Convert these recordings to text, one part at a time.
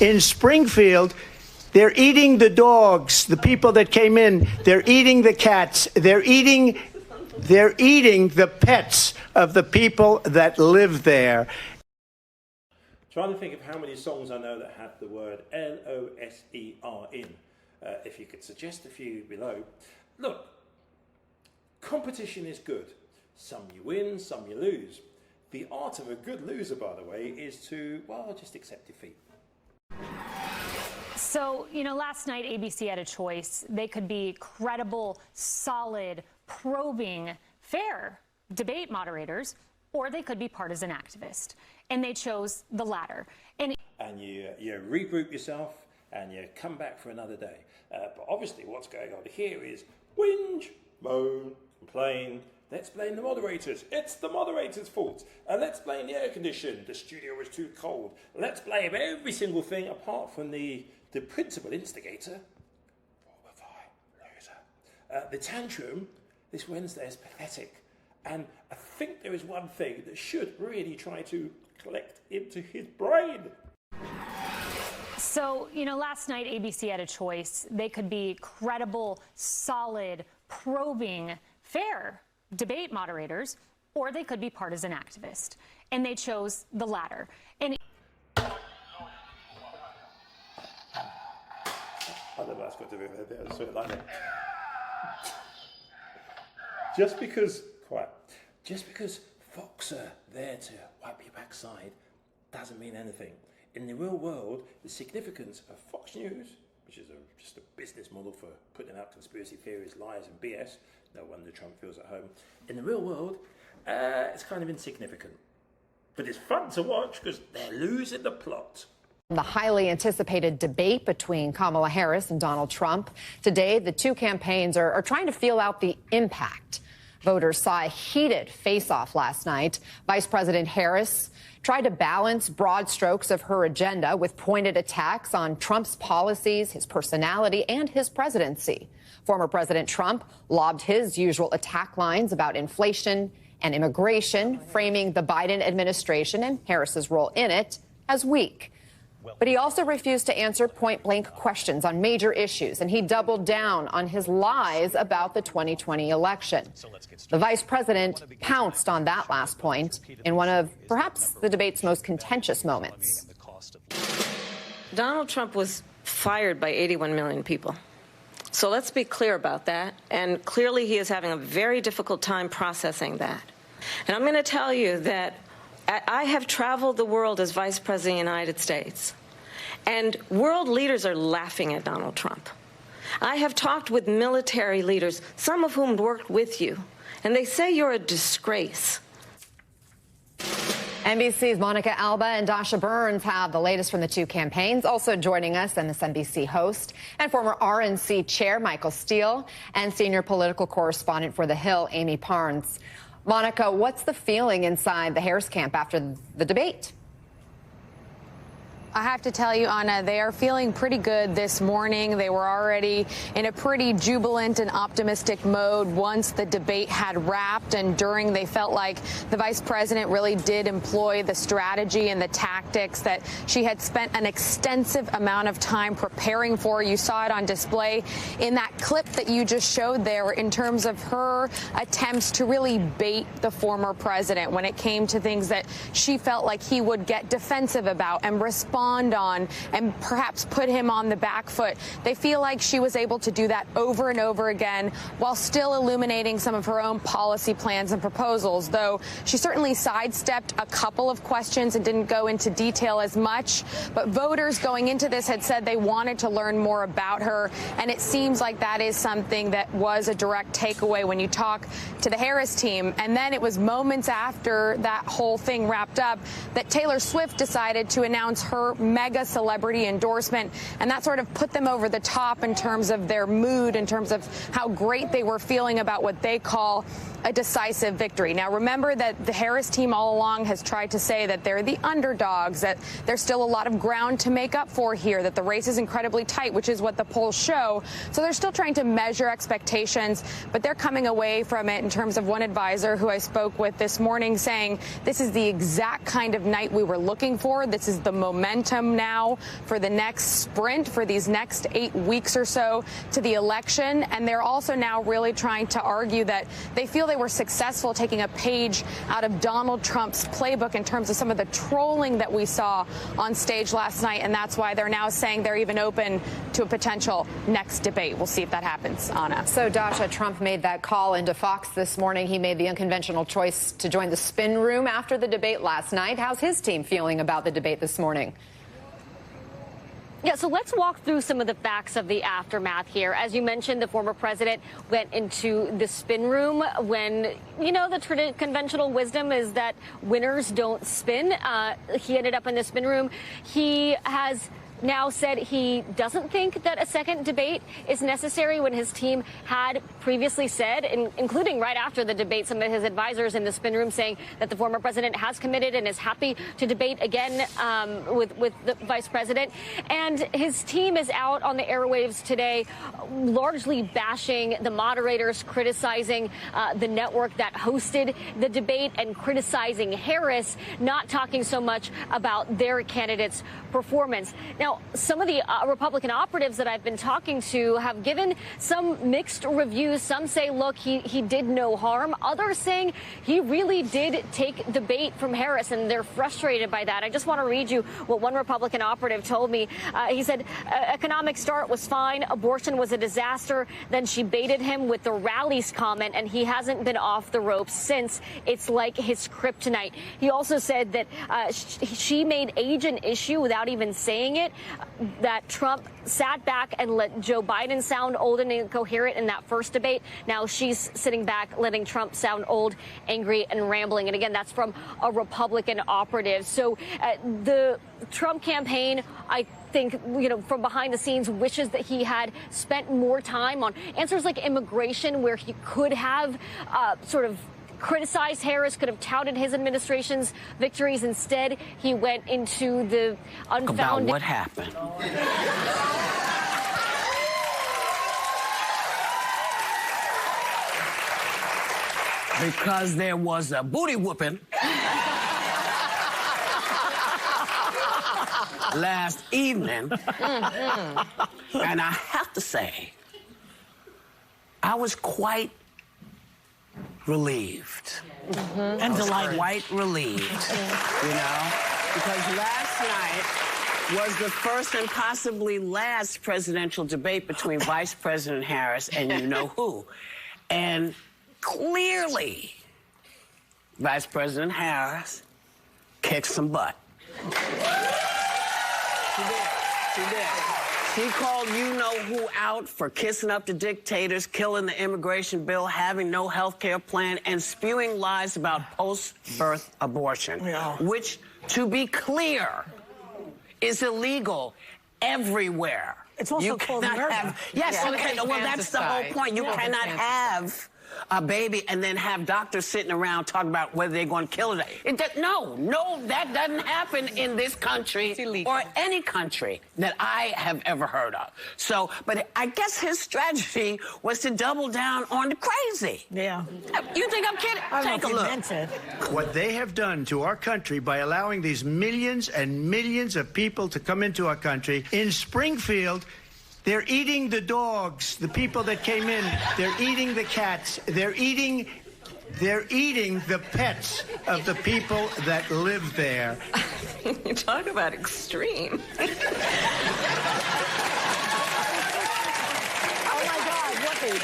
In Springfield, they're eating the dogs, the people that came in. They're eating the cats. They're eating the pets of the people that live there. Trying to think of how many songs I know that have the word L-O-S-E-R in. If you could suggest a few below. Look, competition is good. Some you win, some you lose. The art of a good loser, by the way, is to, well, just accept defeat. So, last night ABC had a choice. They could be credible, solid, probing, fair debate moderators, or they could be partisan activists. And they chose the latter. And you regroup yourself and you come back for another day. But obviously what's going on here is whinge, moan, complain. Let's blame the moderators. It's the moderators' fault. Let's blame the air condition. The studio was too cold. Let's blame every single thing apart from the principal instigator. Loser. The tantrum this Wednesday is pathetic. And I think there is one thing that should really try to collect into his brain. So, last night ABC had a choice. They could be credible, solid, probing, fair debate moderators, or they could be partisan activists. And they chose the latter. And I don't know that's got to be there. I sort of like that. Just because Fox are there to wipe your backside doesn't mean anything. In the real world, the significance of Fox News, which is just a business model for putting out conspiracy theories, lies and BS, no wonder Trump feels at home. In the real world, it's kind of insignificant. But it's fun to watch because they're losing the plot. The highly anticipated debate between Kamala Harris and Donald Trump. Today, the two campaigns are trying to feel out the impact. Voters saw a heated face-off last night. Vice President Harris tried to balance broad strokes of her agenda with pointed attacks on Trump's policies, his personality, and his presidency. Former President Trump lobbed his usual attack lines about inflation and immigration, framing the Biden administration and Harris's role in it as weak. But he also refused to answer point-blank questions on major issues, and he doubled down on his lies about the 2020 election. The vice president pounced on that last point in one of perhaps the debate's most contentious moments. Donald Trump was fired by 81 million people. So let's be clear about that. And clearly he is having a very difficult time processing that. And I'm going to tell you that I have traveled the world as Vice President of the United States, and world leaders are laughing at Donald Trump. I have talked with military leaders, some of whom worked with you, and they say you're a disgrace. NBC's Monica Alba and Dasha Burns have the latest from the two campaigns. Also joining us, MSNBC host and former RNC chair Michael Steele, and senior political correspondent for The Hill, Amy Parnes. Monica, what's the feeling inside the Harris camp after the debate? I have to tell you, Anna, they are feeling pretty good this morning. They were already in a pretty jubilant and optimistic mode once the debate had wrapped, and during they felt like the vice president really did employ the strategy and the tactics that she had spent an extensive amount of time preparing for. You saw it on display in that clip that you just showed there in terms of her attempts to really bait the former president when it came to things that she felt like he would get defensive about and respond on and perhaps put him on the back foot. They feel like she was able to do that over and over again while still illuminating some of her own policy plans and proposals, though she certainly sidestepped a couple of questions and didn't go into detail as much. But voters going into this had said they wanted to learn more about her, and it seems like that is something that was a direct takeaway when you talk to the Harris team. And then it was moments after that whole thing wrapped up that Taylor Swift decided to announce her mega celebrity endorsement, and that sort of put them over the top in terms of their mood, in terms of how great they were feeling about what they call a decisive victory. Now, remember that the Harris team all along has tried to say that they're the underdogs, that there's still a lot of ground to make up for here, that the race is incredibly tight, which is what the polls show. So they're still trying to measure expectations, but they're coming away from it in terms of one advisor who I spoke with this morning saying this is the exact kind of night we were looking for. This is the momentum momentum now for the next sprint, for these next 8 weeks or so to the election. And they're also now really trying to argue that they feel they were successful taking a page out of Donald Trump's playbook in terms of some of the trolling that we saw on stage last night. And that's why they're now saying they're even open to a potential next debate. We'll see if that happens, Anna. So, Dasha, Trump made that call into Fox this morning. He made the unconventional choice to join the spin room after the debate last night. How's his team feeling about the debate this morning? Yeah, so let's walk through some of the facts of the aftermath here. As you mentioned, the former president went into the spin room when, you know, the conventional wisdom is that winners don't spin. He ended up in the spin room. He has now said he doesn't think that a second debate is necessary when his team had previously said, including right after the debate, some of his advisors in the spin room saying that the former president has committed and is happy to debate again with the vice president. And his team is out on the airwaves today, largely bashing the moderators, criticizing the network that hosted the debate and criticizing Harris, not talking so much about their candidate's performance. Now, some of the Republican operatives that I've been talking to have given some mixed reviews. Some say, look, he did no harm. Others saying he really did take the bait from Harris, and they're frustrated by that. I just want to read you what one Republican operative told me. He said, economic start was fine. Abortion was a disaster. Then she baited him with the rallies comment, and he hasn't been off the ropes since. It's like his kryptonite. He also said that she made age an issue without even saying it, that Trump sat back and let Joe Biden sound old and incoherent in that first debate. Now she's sitting back, letting Trump sound old, angry, and rambling. And again, that's from a Republican operative. So the Trump campaign, I think, you know, from behind the scenes, wishes that he had spent more time on answers like immigration, where he could have sort of criticized Harris, could have touted his administration's victories. Instead, he went into the unfounded... About what happened? Because there was a booty whooping last evening. And I have to say, I was quite relieved. And delighted. Quite relieved, you know, because last night was the first and possibly last presidential debate between Vice President Harris and you know who. And clearly, Vice President Harris kicked some butt. She did. She did. She called you-know-who out for kissing up to dictators, killing the immigration bill, having no health care plan, and spewing lies about post-birth abortion, which, to be clear, is illegal everywhere. It's also called murder. Yes, okay, well, that's the whole point. You cannot have a baby and then have doctors sitting around talking about whether they're going to kill it. No, that doesn't happen in this country or any country that I have ever heard of. So, but I guess his strategy was to double down on the crazy. Yeah. You think I'm kidding? Take a look. What they have done to our country by allowing these millions and millions of people to come into our country. In Springfield, they're eating the dogs, the people that came in. They're eating the cats. They're eating the pets of the people that live there. You talk about extreme. Oh, my God, Whoopi.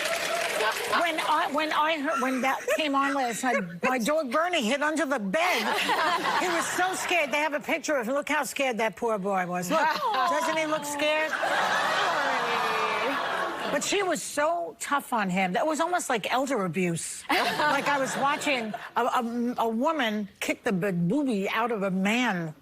When that came on last night, my dog Bernie hid under the bed. He was so scared. They have a picture of him. Look how scared that poor boy was. Look, doesn't he look scared? But she was so tough on him. That was almost like elder abuse. Like I was watching a woman kick the baboobie out of a man.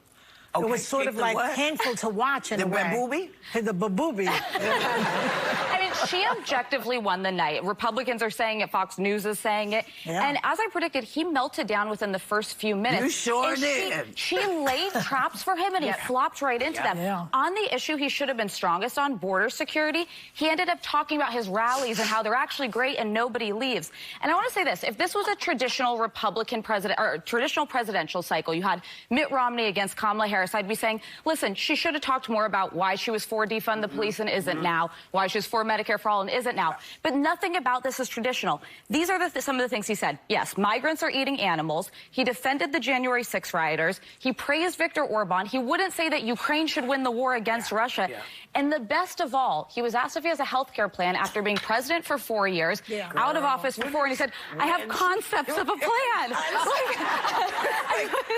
Okay, it was sort of like painful to watch in a way. The baboobie? I mean, she objectively won the night. Republicans are saying it. Fox News is saying it. Yeah. And as I predicted, he melted down within the first few minutes. You sure did. She laid traps for him, and he flopped right into them. Yeah. On the issue he should have been strongest on, border security, he ended up talking about his rallies and how they're actually great and nobody leaves. And I want to say this. If this was a traditional Republican president or traditional presidential cycle, you had Mitt Romney against Kamala Harris, Harris, I'd be saying, listen, she should have talked more about why she was for defund the police and isn't now, why she was for Medicare for all and isn't now. But nothing about this is traditional. These are some of the things he said. Yes, migrants are eating animals. He defended the January 6 rioters. He praised Viktor Orban. He wouldn't say that Ukraine should win the war against Russia. And the best of all, he was asked if he has a health care plan after being president for 4 years, out of office for 4, and he said, I have concepts of a plan. That's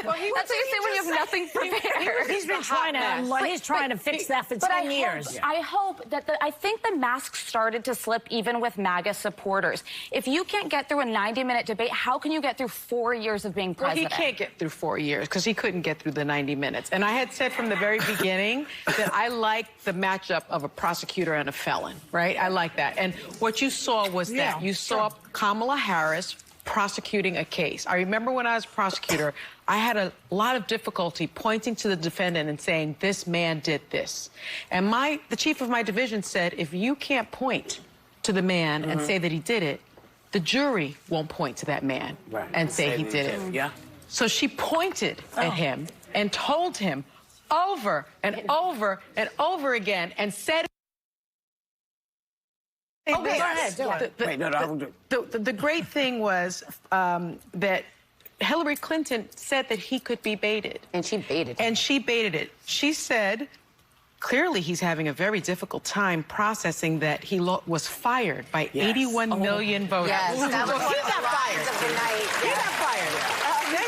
what you say when you have nothing prepared. He's been trying to fix that for 10 years. I hope that I think the mask started to slip even with MAGA supporters. If you can't get through a 90-minute debate, how can you get through 4 years of being president? Well, he can't get through 4 years because he couldn't get through the 90 minutes. And I had said from the very beginning that I liked the matchup of a prosecutor and a felon, right? I like that. And what you saw was that you saw Kamala Harris prosecuting a case. I remember when I was prosecutor, I had a lot of difficulty pointing to the defendant and saying, this man did this. And the chief of my division said, if you can't point to the man and say that he did it, the jury won't point to that man and say he did it. Yeah. So she pointed at him and told him over and over and over again and said, the great thing was that Hillary Clinton said that he could be baited. And she baited him. And she baited it. She said, clearly he's having a very difficult time processing that he was fired by 81 million voters. Yes, that was he got fired. He got fired. Then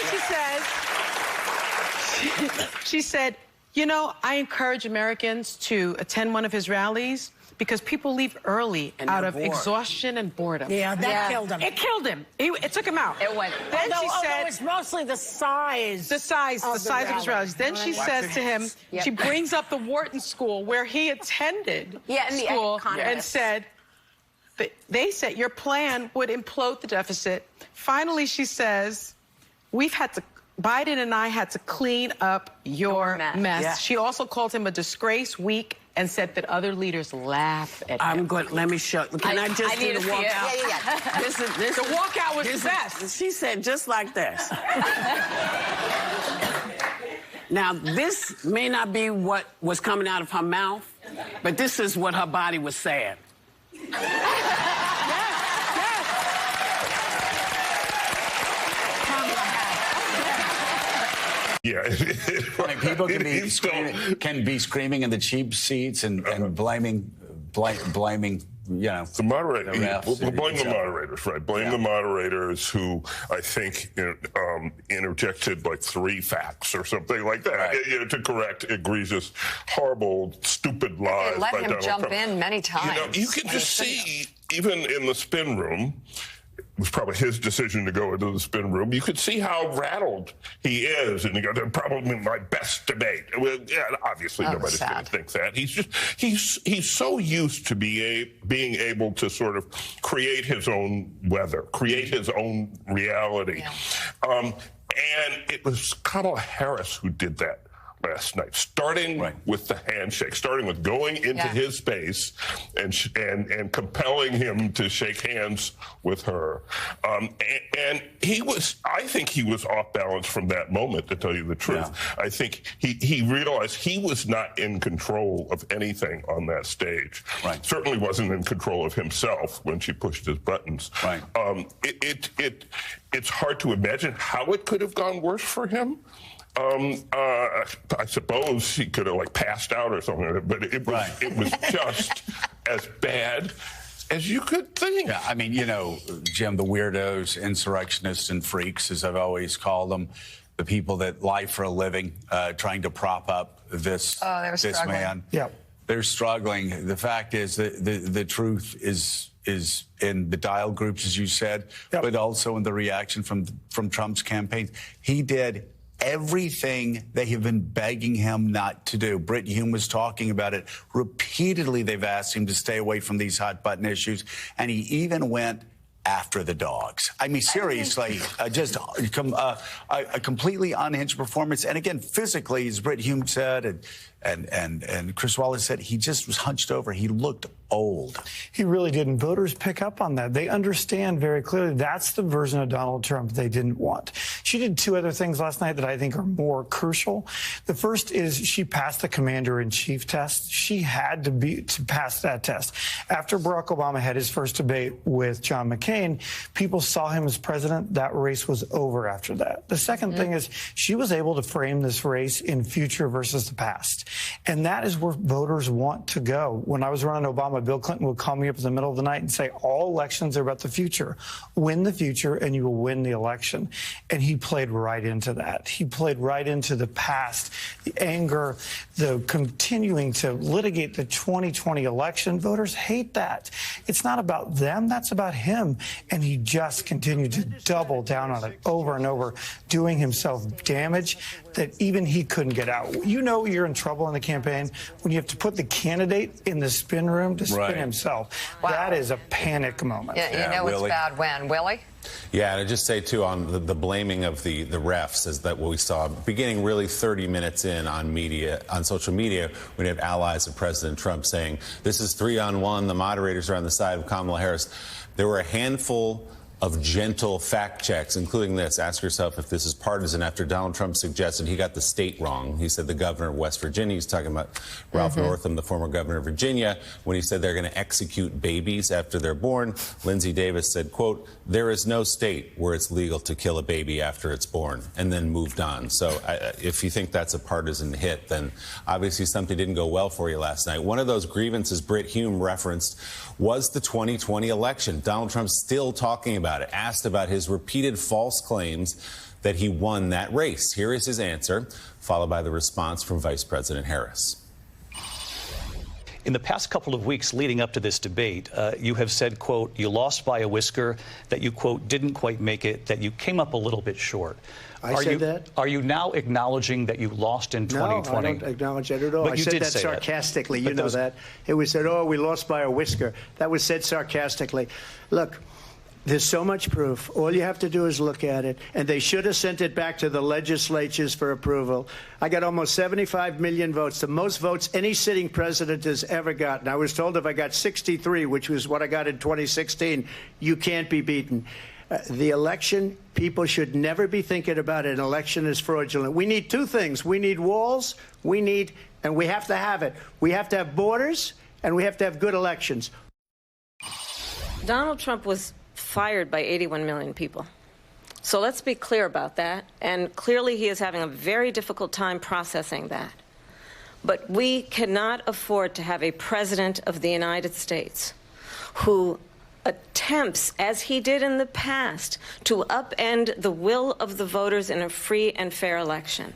she said, you know, I encourage Americans to attend one of his rallies because people leave early out of exhaustion and boredom. Yeah, that killed him. It killed him. It took him out. It went. Then she said, it's mostly the size. The size of his rallies. Then she says to him, she brings up the Wharton School where he attended school and said, they said your plan would implode the deficit. Finally, she says, Biden and I had to clean up your mess. Yeah. She also called him a disgrace, weak, and said that other leaders laugh at him. I'm good. Let me show. Can I just do the walkout? The walkout was the best. She said just like this. Now, this may not be what was coming out of her mouth, but this is what her body was saying. Yeah, I mean, people can be screaming in the cheap seats and blaming, you know, the moderator. The Blame the moderators, right? Blame the moderators who I think interjected like 3 facts or something like that, to correct egregious, horrible, stupid lies. They let him jump in many times. You know, you can just see, even in the spin room. It was probably his decision to go into the spin room. You could see how rattled he is, and he goes, "Probably my best debate." Well, yeah, obviously nobody's going to think that. He's so used to being able to sort of create his own weather, create his own reality, and it was Kamala Harris who did that last night, starting with the handshake, starting with going into his space and compelling him to shake hands with her. And I think he was off balance from that moment, to tell you the truth. Yeah. I think he realized he was not in control of anything on that stage. Right. Certainly wasn't in control of himself when she pushed his buttons. Right. It's hard to imagine how it could have gone worse for him. I suppose he could have passed out or something, but it was just as bad as you could think. Yeah, I mean, you know, Jim, the weirdos, insurrectionists, and freaks, as I've always called them, the people that lie for a living, trying to prop up this man. Yeah, they're struggling. The fact is that the truth is in the dial groups, as you said, but also in the reaction from Trump's campaign. He did everything they have been begging him not to do. Brit Hume was talking about it. Repeatedly, they've asked him to stay away from these hot-button issues, and he even went after the dogs. I mean, seriously, just a completely unhinged performance. And again, physically, as Brit Hume said, And Chris Wallace said he just was hunched over. He looked old. He really didn't. Voters pick up on that. They understand very clearly that's the version of Donald Trump they didn't want. She did two other things last night that I think are more crucial. The first is she passed the commander-in-chief test. She had to pass that test. After Barack Obama had his first debate with John McCain, people saw him as president. That race was over after that. The second thing is she was able to frame this race in future versus the past. And that is where voters want to go. When I was running Obama, Bill Clinton would call me up in the middle of the night and say, all elections are about the future. Win the future and you will win the election. And he played right into that. He played right into the past, the anger, the continuing to litigate the 2020 election. Voters hate that. It's not about them. That's about him. And he just continued to double down on it over and over, doing himself damage that even he couldn't get out. You know you're in trouble in the campaign when you have to put the candidate in the spin room to spin himself. Wow. That is a panic moment. Yeah, you know it's bad when. Willie? Yeah, and I just say, too, on the blaming of the refs is that what we saw beginning really 30 minutes in on media, on social media, when you have allies of President Trump saying, this is 3-on-1, the moderators are on the side of Kamala Harris. There were a handful of gentle fact checks, including this. Ask yourself if this is partisan. After Donald Trump suggested he got the state wrong, he said the governor of West Virginia, he's talking about Ralph Northam, the former governor of Virginia, when he said they're going to execute babies after they're born. Lindsey Davis said, quote, there is no state where it's legal to kill a baby after it's born, and then moved on. So if you think that's a partisan hit, then obviously something didn't go well for you last night. One of those grievances Britt Hume referenced was the 2020 election. Donald Trump's still talking about it, asked about his repeated false claims that he won that race. Here is his answer, followed by the response from Vice President Harris. In the past couple of weeks leading up to this debate, you have said, quote, you lost by a whisker, that you, quote, didn't quite make it, that you came up a little bit short. I said that? Are you now acknowledging that you lost in 2020? No, I don't acknowledge that at all. But I you said did that say sarcastically. That. You know that. It was said, oh, we lost by a whisker. That was said sarcastically. Look, there's so much proof. All you have to do is look at it. And they should have sent it back to the legislatures for approval. I got almost 75 million votes, the most votes any sitting president has ever gotten. I was told if I got 63, which was what I got in 2016, you can't be beaten. The election, people should never be thinking about an election as fraudulent. We need two things. We need walls, and we have to have it. We have to have borders, and we have to have good elections. Donald Trump was fired by 81 million people. So let's be clear about that. And clearly he is having a very difficult time processing that. But we cannot afford to have a president of the United States who attempts, as he did in the past, to upend the will of the voters in a free and fair election.